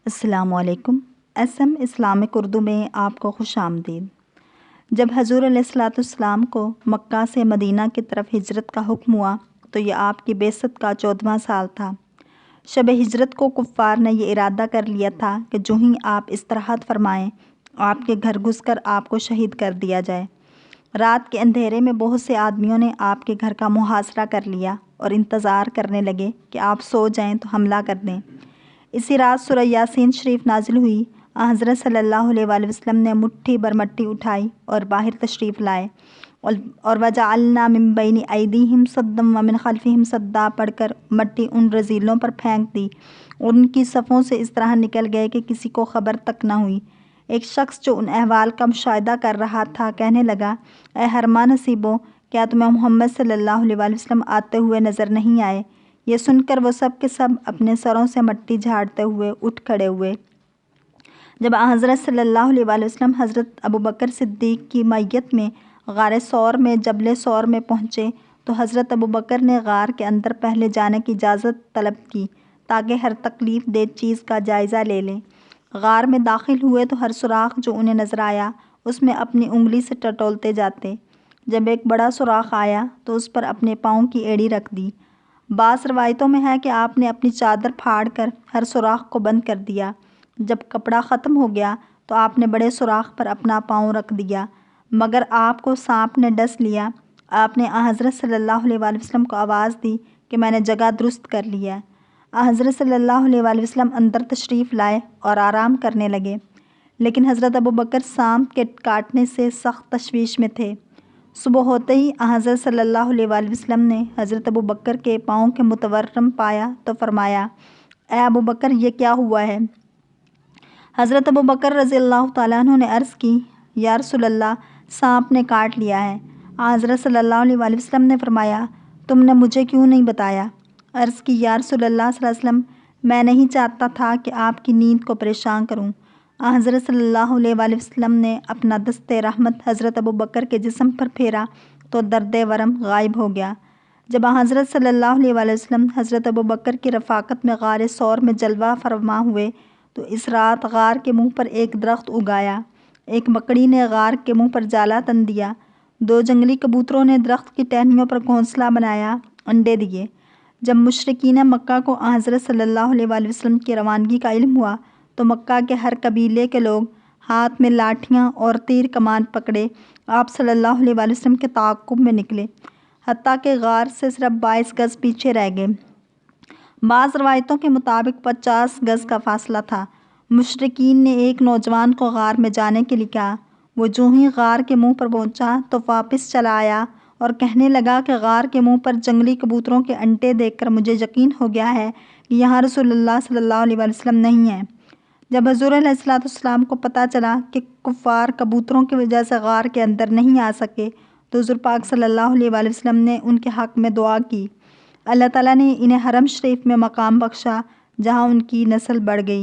السلام علیکم۔ SM Islamic Urdu میں آپ کو خوش آمدید۔ جب حضور علیہ الصلاۃ والسلام کو مکہ سے مدینہ کی طرف ہجرت کا حکم ہوا تو یہ آپ کی بعثت کا 14واں سال تھا۔ شب ہجرت کو کفار نے یہ ارادہ کر لیا تھا کہ جو ہی آپ استراحت فرمائیں آپ کے گھر گھس کر آپ کو شہید کر دیا جائے۔ رات کے اندھیرے میں بہت سے آدمیوں نے آپ کے گھر کا محاصرہ کر لیا اور انتظار کرنے لگے کہ آپ سو جائیں تو حملہ کر دیں۔ اسی رات سورہ یاسین شریف نازل ہوئی۔ حضرت صلی اللہ علیہ وآلہ وسلم نے مٹھی بھر مٹی اٹھائی اور باہر تشریف لائے اور وَجَعَلْنَا مِن بَيْنِ أَيْدِيهِمْ صَدًّا وَمِن خَلْفِهِمْ صَدًّا پڑھ کر مٹی ان رذیلوں پر پھینک دی اور ان کی صفوں سے اس طرح نکل گئے کہ کسی کو خبر تک نہ ہوئی۔ ایک شخص جو ان احوال کا مشاہدہ کر رہا تھا کہنے لگا، اے حرما نصیبو، کیا تمہیں محمد صلی اللہ علیہ وآلہ وسلم آتے ہوئے نظر نہیں آئے؟ یہ سن کر وہ سب کے سب اپنے سروں سے مٹی جھاڑتے ہوئے اٹھ کھڑے ہوئے۔ جب حضرت صلی اللہ علیہ وآلہ وسلم حضرت ابوبکر صدیق کی معیت میں غار ثور میں جبل ثور میں پہنچے تو حضرت ابوبکر نے غار کے اندر پہلے جانے کی اجازت طلب کی تاکہ ہر تکلیف دہ چیز کا جائزہ لے لیں۔ غار میں داخل ہوئے تو ہر سوراخ جو انہیں نظر آیا اس میں اپنی انگلی سے ٹٹولتے جاتے۔ جب ایک بڑا سوراخ آیا تو اس پر اپنے پاؤں کی ایڑی رکھ دی۔ بعض روایتوں میں ہے کہ آپ نے اپنی چادر پھاڑ کر ہر سوراخ کو بند کر دیا۔ جب کپڑا ختم ہو گیا تو آپ نے بڑے سوراخ پر اپنا پاؤں رکھ دیا، مگر آپ کو سانپ نے ڈس لیا۔ آپ نے حضرت صلی اللہ علیہ وآلہ وسلم کو آواز دی کہ میں نے جگہ درست کر لی ہے۔ حضرت صلی اللہ علیہ وآلہ وسلم اندر تشریف لائے اور آرام کرنے لگے، لیکن حضرت ابوبکر سانپ کے کاٹنے سے سخت تشویش میں تھے۔ صبح ہوتے ہی حضرت صلی اللہ علیہ وآلہ وسلم نے حضرت ابوبکر کے پاؤں کے متورم پایا تو فرمایا، اے ابوبکر، یہ کیا ہوا ہے؟ حضرت ابوبکر رضی اللہ تعالیٰ عنہ نے عرض کی، یا رسول اللہ، سانپ نے کاٹ لیا ہے۔ حضرت صلی اللہ علیہ وآلہ وسلم نے فرمایا، تم نے مجھے کیوں نہیں بتایا؟ عرض کی، یا رسول اللہ صلی اللہ علیہ وسلم، میں نہیں چاہتا تھا کہ آپ کی نیند کو پریشان کروں۔ حضرت صلی اللہ علیہ وآلہ وسلم نے اپنا دست رحمت حضرت ابوبکر کے جسم پر پھیرا تو درد ورم غائب ہو گیا۔ جب حضرت صلی اللہ علیہ وآلہ وسلم حضرت ابوبکر کی رفاقت میں غار ثور میں جلوہ فرما ہوئے تو اس رات غار کے منہ پر ایک درخت اگایا۔ ایک مکڑی نے غار کے منہ پر جالا تن دیا۔ 2 جنگلی کبوتروں نے درخت کی ٹہنیوں پر گھونسلہ بنایا، انڈے دیے۔ جب مشرکین مکہ کو حضرت صلی اللہ علیہ وآلہ وسلم کی روانگی کا علم ہوا تو مکہ کے ہر قبیلے کے لوگ ہاتھ میں لاٹھیاں اور تیر کمان پکڑے آپ صلی اللہ علیہ وآلہ وسلم کے تعاقب میں نکلے، حتیٰ کہ غار سے صرف 22 گز پیچھے رہ گئے۔ بعض روایتوں کے مطابق 50 گز کا فاصلہ تھا۔ مشرکین نے ایک نوجوان کو غار میں جانے کے لیے کہا۔ وہ جو ہی غار کے منہ پر پہنچا تو واپس چلا آیا اور کہنے لگا کہ غار کے منہ پر جنگلی کبوتروں کے انڈے دیکھ کر مجھے یقین ہو گیا ہے کہ یہاں رسول اللہ صلی اللہ علیہ وآلہ وسلم نہیں ہیں۔ جب حضور علیہ الصلاۃ والسلام کو پتہ چلا کہ کفار کبوتروں کی وجہ سے غار کے اندر نہیں آ سکے تو حضور پاک صلی اللہ علیہ وآلہ وسلم نے ان کے حق میں دعا کی۔ اللہ تعالیٰ نے انہیں حرم شریف میں مقام بخشا جہاں ان کی نسل بڑھ گئی۔